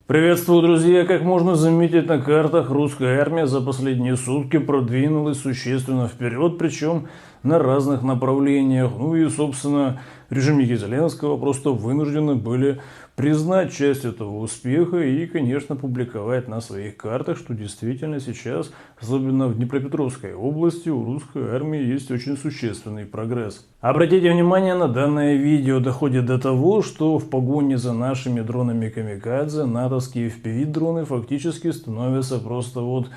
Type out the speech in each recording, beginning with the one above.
Приветствую, друзья! Как можно заметить на картах, русская армия за последние сутки продвинулась существенно вперед, причем на разных направлениях. Ну и, собственно, режимники Зеленского просто вынуждены были признать часть этого успеха и, конечно, публиковать на своих картах, что действительно сейчас, особенно в Днепропетровской области, у русской армии есть очень существенный прогресс. Обратите внимание, на данное видео доходит до того, что в погоне за нашими дронами камикадзе натовские FPV-дроны фактически становятся просто вот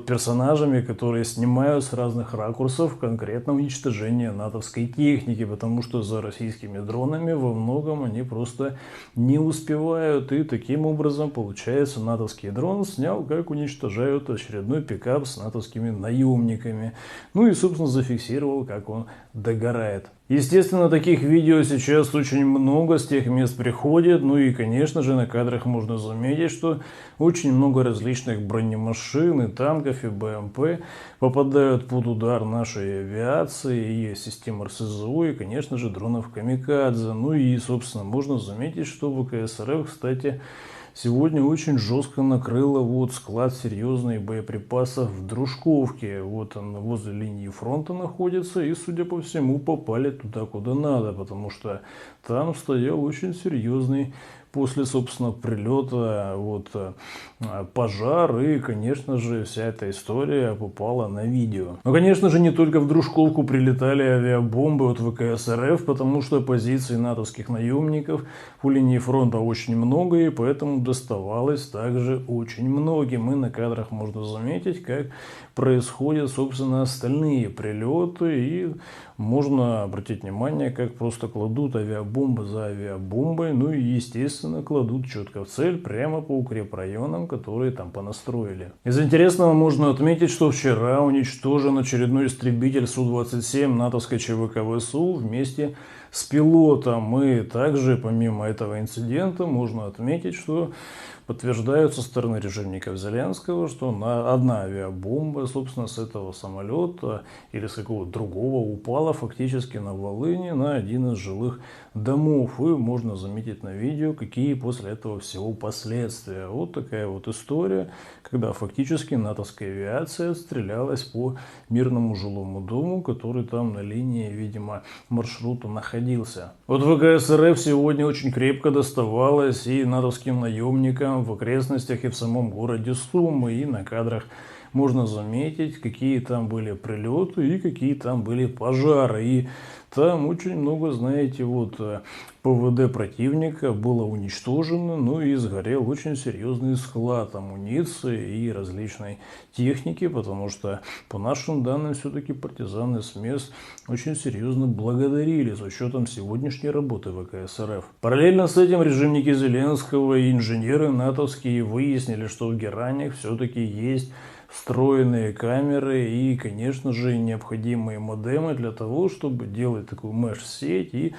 персонажами, которые снимают с разных ракурсов конкретно уничтожение натовской техники, потому что за российскими дронами во многом они просто не успевают, и таким образом, получается, натовский дрон снял, как уничтожают очередной пикап с натовскими наемниками, ну и, собственно, зафиксировал, как он догорает. Естественно, таких видео сейчас очень много с тех мест приходит, ну и, конечно же, на кадрах можно заметить, что очень много различных бронемашин и танков, и БМП попадают под удар нашей авиации и систем РСЗО, и, конечно же, дронов камикадзе. Ну и, собственно, можно заметить, что ВКС РФ, кстати, сегодня очень жестко накрыло склад серьезных боеприпасов в Дружковке. Вот он возле линии фронта находится, и, судя по всему, попали туда, куда надо, потому что там стоял очень серьезный после, собственно, прилета пожар, и, конечно же, вся эта история попала на видео. Но, конечно же, не только в Дружковку прилетали авиабомбы от ВКС РФ, потому что позиций натовских наемников по линии фронта очень много, и поэтому доставалось также очень многим. И на кадрах можно заметить, как происходят, собственно, остальные прилеты, и можно обратить внимание, как просто кладут авиабомбы за авиабомбой, ну и, естественно, кладут четко в цель, прямо по укрепрайонам, которые там понастроили. Из интересного можно отметить, что вчера уничтожен очередной истребитель Су-27 натовской ЧВК ВСУ вместе с пилотом. И также, помимо этого инцидента, можно отметить, что подтверждают со стороны режимников Зеленского, что одна авиабомба, собственно, с этого самолета или с какого-то другого упала фактически на Волыни, на один из жилых домов. И можно заметить на видео, какие после этого всего последствия. Вот такая вот история, когда фактически натовская авиация стрелялась по мирному жилому дому, который там на линии, видимо, маршрута находился. Вот ВКС РФ сегодня очень крепко доставалось и натовским наемникам в окрестностях и в самом городе Сумы, и на кадрах можно заметить, какие там были прилеты и какие там были пожары. И там очень много, знаете, ПВД противника было уничтожено, ну и сгорел очень серьезный склад амуниции и различной техники, потому что, по нашим данным, все-таки партизаны с мест очень серьезно благодарили с учетом сегодняшней работы ВКС РФ. Параллельно с этим режимники Зеленского и инженеры натовские выяснили, что в Геранях все-таки есть встроенные камеры и, конечно же, необходимые модемы для того, чтобы делать такую меш-сеть, и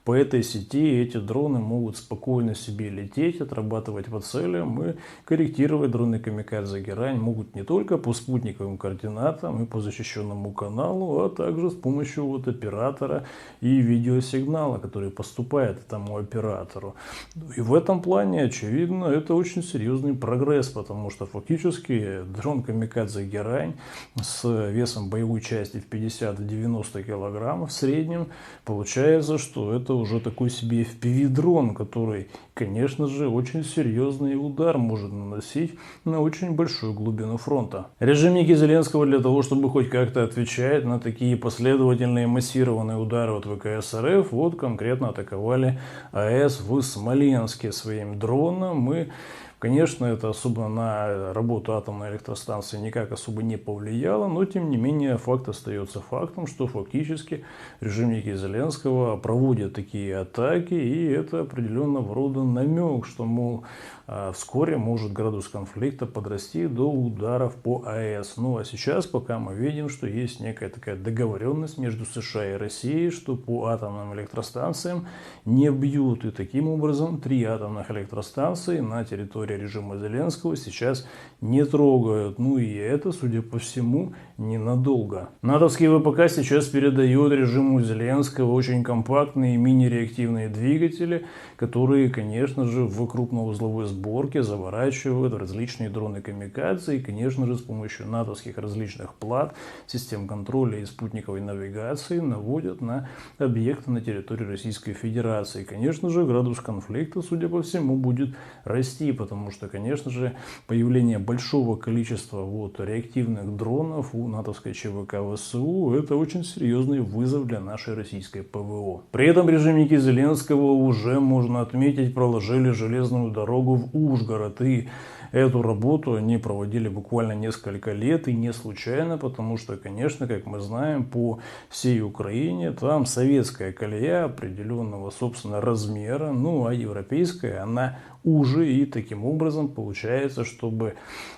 по этой сети эти дроны могут спокойно себе лететь, отрабатывать по целям и корректировать. Дроны камикадзе Герань могут не только по спутниковым координатам и по защищенному каналу, а также с помощью оператора и видеосигнала, который поступает этому оператору. И в этом плане, очевидно, это очень серьезный прогресс, потому что фактически дрон камикадзе Герань с весом боевой части в 50-90 килограммов в среднем, получается, что это уже такой себе FPV-дрон, который, конечно же, очень серьезный удар может наносить на очень большую глубину фронта. Режимники Зеленского для того, чтобы хоть как-то отвечать на такие последовательные массированные удары от ВКС РФ, конкретно атаковали АЭС в Смоленске своим дроном. И, конечно, это особо на работу атомной электростанции никак особо не повлияло, но тем не менее факт остается фактом, что фактически режимники Зеленского проводят такие атаки, и это определенного рода намек, что, мол, вскоре может градус конфликта подрасти до ударов по АЭС. Ну а сейчас пока мы видим, что есть некая такая договоренность между США и Россией, что по атомным электростанциям не бьют, и таким образом 3 атомных электростанции на территории режима Зеленского сейчас не трогают. Ну и это, судя по всему, ненадолго. Натовский ВПК сейчас передает режиму Зеленского очень компактные мини-реактивные двигатели, которые, конечно же, в крупноузловой сборке заворачивают различные дроны камикадзе и, конечно же, с помощью натовских различных плат, систем контроля и спутниковой навигации наводят на объекты на территории Российской Федерации. Конечно же, градус конфликта, судя по всему, будет расти, потому что, конечно же, появление большого количества реактивных дронов у натовской ЧВК ВСУ – это очень серьезный вызов для нашей российской ПВО. При этом режимники Зеленского уже, можно отметить, проложили железную дорогу в Ужгород, и эту работу они проводили буквально несколько лет, и не случайно, потому что, конечно, как мы знаем, по всей Украине там советская колея определенного, собственно, размера, ну а европейская, она уже, и таким образом получается, чтобы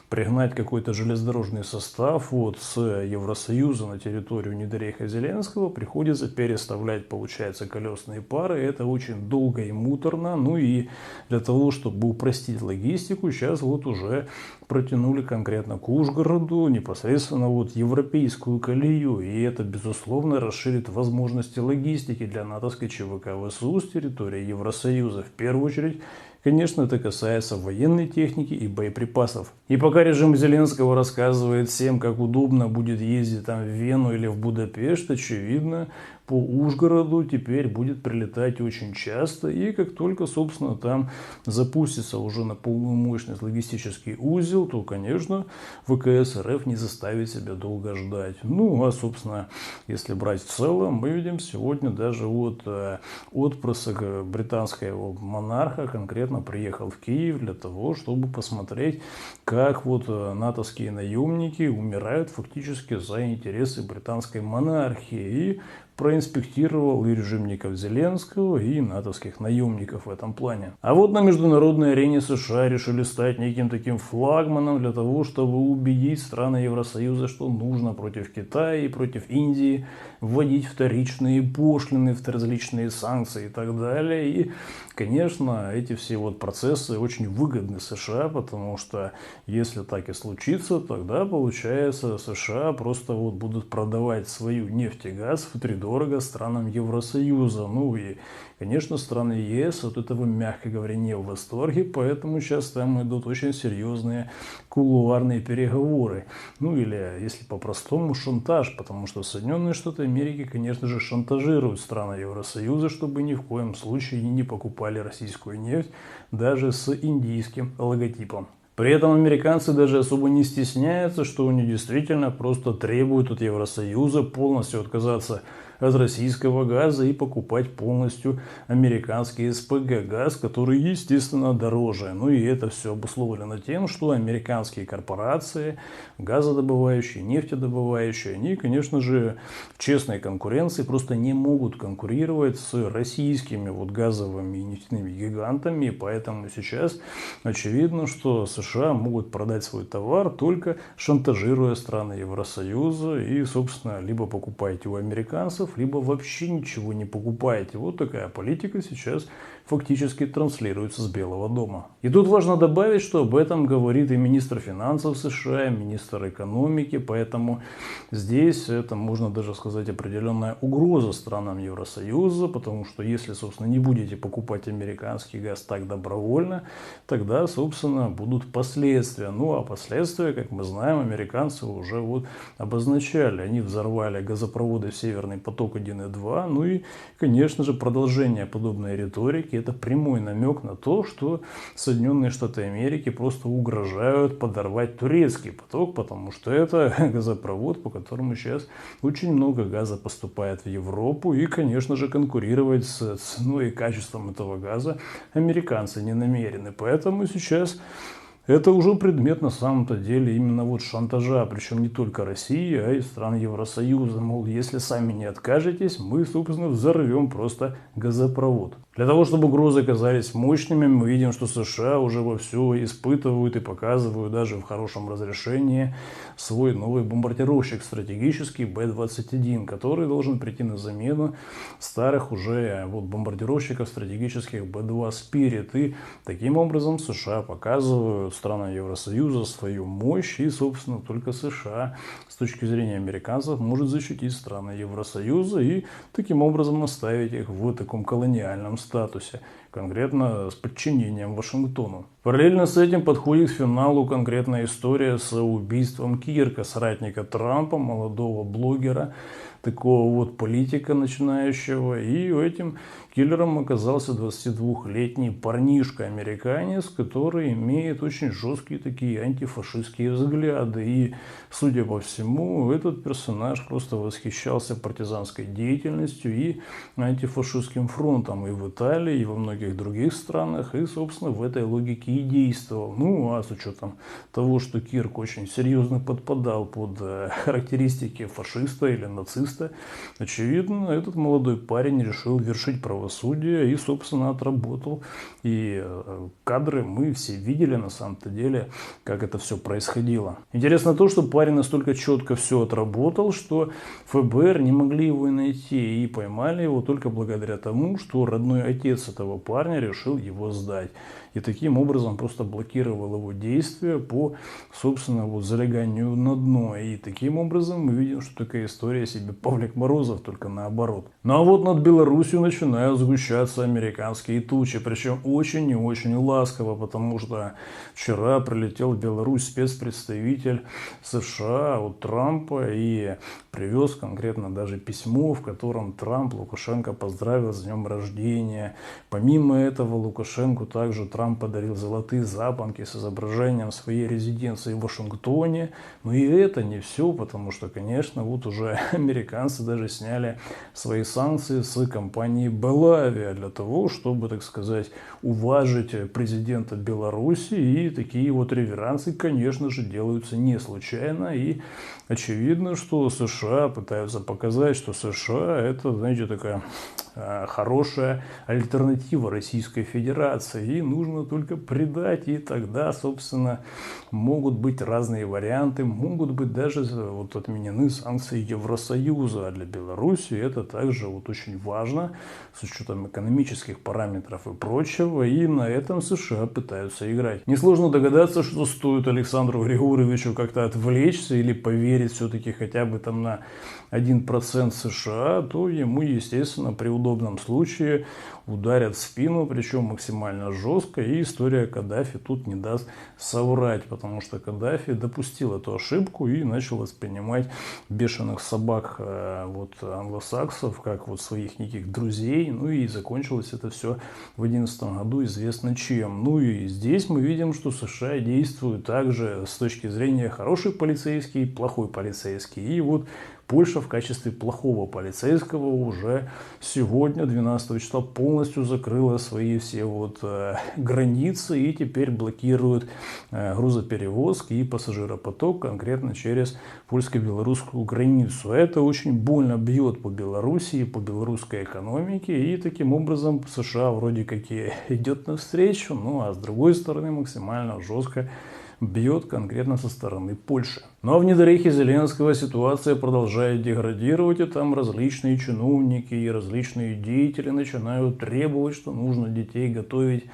пригнать какой-то железнодорожный состав с Евросоюза на территорию Недорейха Зеленского, приходится переставлять, получается, колесные пары. Это очень долго и муторно. Ну и для того, чтобы упростить логистику, сейчас уже протянули конкретно к Ужгороду непосредственно европейскую колею. И это, безусловно, расширит возможности логистики для натовской ЧВК ВСУ с территории Евросоюза. В первую очередь, конечно, это касается военной техники и боеприпасов. И пока режим Зеленского рассказывает всем, как удобно будет ездить там в Вену или в Будапешт, очевидно, по Ужгороду теперь будет прилетать очень часто. И как только, собственно, там запустится уже на полную мощность логистический узел, то, конечно, ВКС РФ не заставит себя долго ждать. Ну, а, собственно, если брать в целом, мы видим сегодня даже отпрыск британского монарха конкретно приехал в Киев для того, чтобы посмотреть, как натовские наемники умирают фактически за интересы британской монархии. И проинспектировал и режимников Зеленского, и натовских наемников в этом плане. А на международной арене США решили стать неким таким флагманом для того, чтобы убедить страны Евросоюза, что нужно против Китая и против Индии вводить вторичные пошлины, различные санкции и так далее. И, конечно, эти все процессы очень выгодны США, потому что если так и случится, тогда, получается, США просто будут продавать свою нефть и газ втридорого странам Евросоюза. Ну и, конечно, страны ЕС от этого, мягко говоря, не в восторге, поэтому сейчас там идут очень серьезные кулуарные переговоры. Ну или, если по-простому, шантаж, потому что Соединенные Штаты Америки, конечно же, шантажируют страны Евросоюза, чтобы ни в коем случае не покупали российскую нефть даже с индийским логотипом. При этом американцы даже особо не стесняются, что они действительно просто требуют от Евросоюза полностью отказаться от российского газа и покупать полностью американский СПГ-газ, который, естественно, дороже. Ну и это все обусловлено тем, что американские корпорации, газодобывающие, нефтедобывающие, они, конечно же, в честной конкуренции просто не могут конкурировать с российскими газовыми и нефтяными гигантами. И поэтому сейчас очевидно, что США могут продать свой товар, только шантажируя страны Евросоюза. И, собственно, либо покупаете у американцев, либо вообще ничего не покупаете. Вот такая политика сейчас фактически транслируется с Белого дома. И тут важно добавить, что об этом говорит и министр финансов США, и министр экономики, поэтому здесь это, можно даже сказать, определенная угроза странам Евросоюза, потому что если, собственно, не будете покупать американский газ так добровольно, тогда, собственно, будут последствия. Ну, а последствия, как мы знаем, американцы уже обозначали. Они взорвали газопроводы Северный поток-1 и 2. Ну и, конечно же, продолжение подобной риторики – это прямой намек на то, что Соединенные Штаты Америки просто угрожают подорвать турецкий поток, потому что это газопровод, по которому сейчас очень много газа поступает в Европу. И, конечно же, конкурировать с ценой и качеством этого газа американцы не намерены. Поэтому сейчас это уже предмет на самом-то деле именно шантажа, причем не только России, а и стран Евросоюза. Мол, если сами не откажетесь, мы, собственно, взорвем просто газопровод. Для того, чтобы угрозы оказались мощными, мы видим, что США уже вовсю испытывают и показывают даже в хорошем разрешении свой новый бомбардировщик стратегический Б-21, который должен прийти на замену старых уже бомбардировщиков стратегических Б-2 Spirit. И таким образом США показывают странам Евросоюза свою мощь, и, собственно, только США с точки зрения американцев может защитить страны Евросоюза и таким образом оставить их в таком колониальном статусе, конкретно с подчинением Вашингтону. Параллельно с этим подходит к финалу конкретная история с убийством Кирка, соратника Трампа, молодого блогера, такого вот политика начинающего, и этим киллером оказался 22-летний парнишка-американец, который имеет очень жесткие такие антифашистские взгляды, и, судя по всему, этот персонаж просто восхищался партизанской деятельностью и антифашистским фронтом и в Италии, и во многих других странах, и, собственно, в этой логике и действовал. Ну, а с учетом того, что Кирк очень серьезно подпадал под характеристики фашиста или нациста, очевидно, этот молодой парень решил вершить правосудие и, собственно, отработал. И кадры мы все видели на самом-то деле, как это все происходило. Интересно то, что парень настолько четко все отработал, что ФБР не могли его найти и поймали его только благодаря тому, что родной отец этого парня решил его сдать. И таким образом просто блокировал его действия по, собственно, залеганию на дно. И таким образом мы видим, что такая история себе Павлик Морозов, только наоборот. Ну а вот над Беларусью начинают сгущаться американские тучи, причем очень и очень ласково, потому что вчера прилетел в Беларусь спецпредставитель США от Трампа и привез конкретно даже письмо, в котором Трамп Лукашенко поздравил с днем рождения. Помимо этого, Лукашенко также Трамп подарил золотые запонки с изображением своей резиденции в Вашингтоне. Но и это не все, потому что, конечно, вот уже американцы даже сняли свои санкции с компании Белавия для того, чтобы, так сказать, уважить президента Беларуси. И такие вот реверансы, конечно же, делаются не случайно. И очевидно, что США пытаются показать, что США это, знаете, такая хорошая альтернатива Российской Федерации. И нужно только предать, и тогда, собственно, могут быть разные варианты, могут быть даже вот отменены санкции Евросоюза. А для Беларуси это также вот очень важно с учетом экономических параметров и прочего. И на этом США пытаются играть. Несложно догадаться, что стоит Александру Григорьевичу как-то отвлечься или поверить все-таки хотя бы там на 1% США, то ему, естественно, при удобном случае ударят в спину, причем максимально жестко, и история Каддафи тут не даст соврать, потому что Каддафи допустил эту ошибку и начал воспринимать бешеных собак англосаксов как вот своих неких друзей, ну и закончилось это все в 2011 году известно чем. Ну и здесь мы видим, что США действуют также с точки зрения хороший полицейский, плохой полицейский, и вот Польша в качестве плохого полицейского уже сегодня, 12 числа, полностью закрыла свои все границы и теперь блокирует грузоперевозки и пассажиропоток конкретно через польско-белорусскую границу. Это очень больно бьет по Белоруссии, по белорусской экономике, и таким образом США вроде как и идет навстречу, ну а с другой стороны максимально жестко бьет конкретно со стороны Польши. Но в недорейхе Зеленского ситуация продолжает деградировать, и там различные чиновники и различные деятели начинают требовать, что нужно детей готовить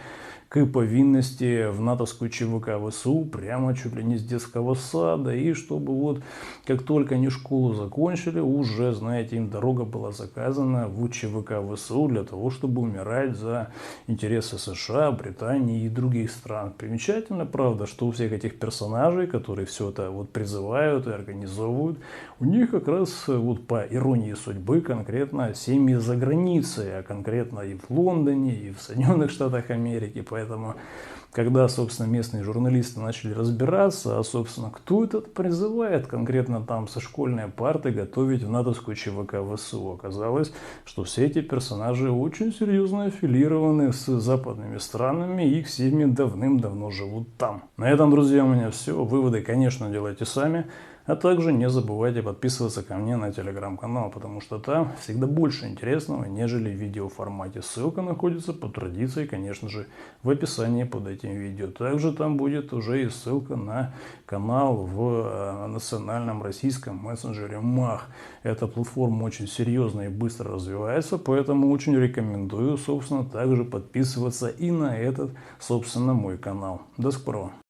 к повинности в натовскую ЧВК ВСУ прямо чуть ли не с детского сада, и чтобы как только они школу закончили, уже, знаете, им дорога была заказана в ЧВК ВСУ для того, чтобы умирать за интересы США, Британии и других стран. Примечательно, правда, что у всех этих персонажей, которые все это призывают и организовывают, у них как раз по иронии судьбы конкретно семьи за границей, а конкретно и в Лондоне, и в Соединенных Штатах Америки. Поэтому, когда, собственно, местные журналисты начали разбираться, собственно, кто это призывает конкретно там со школьной парты готовить в натовскую ЧВК ВСУ, оказалось, что все эти персонажи очень серьезно аффилированы с западными странами, и их семьи давным-давно живут там. На этом, друзья, у меня все. Выводы, конечно, делайте сами. А также не забывайте подписываться ко мне на телеграм-канал, потому что там всегда больше интересного, нежели в видеоформате. Ссылка находится по традиции, конечно же, в описании под этим видео. Также там будет уже и ссылка на канал в национальном российском мессенджере Мах. Эта платформа очень серьезно и быстро развивается, поэтому очень рекомендую, собственно, также подписываться и на этот, собственно, мой канал. До скорого!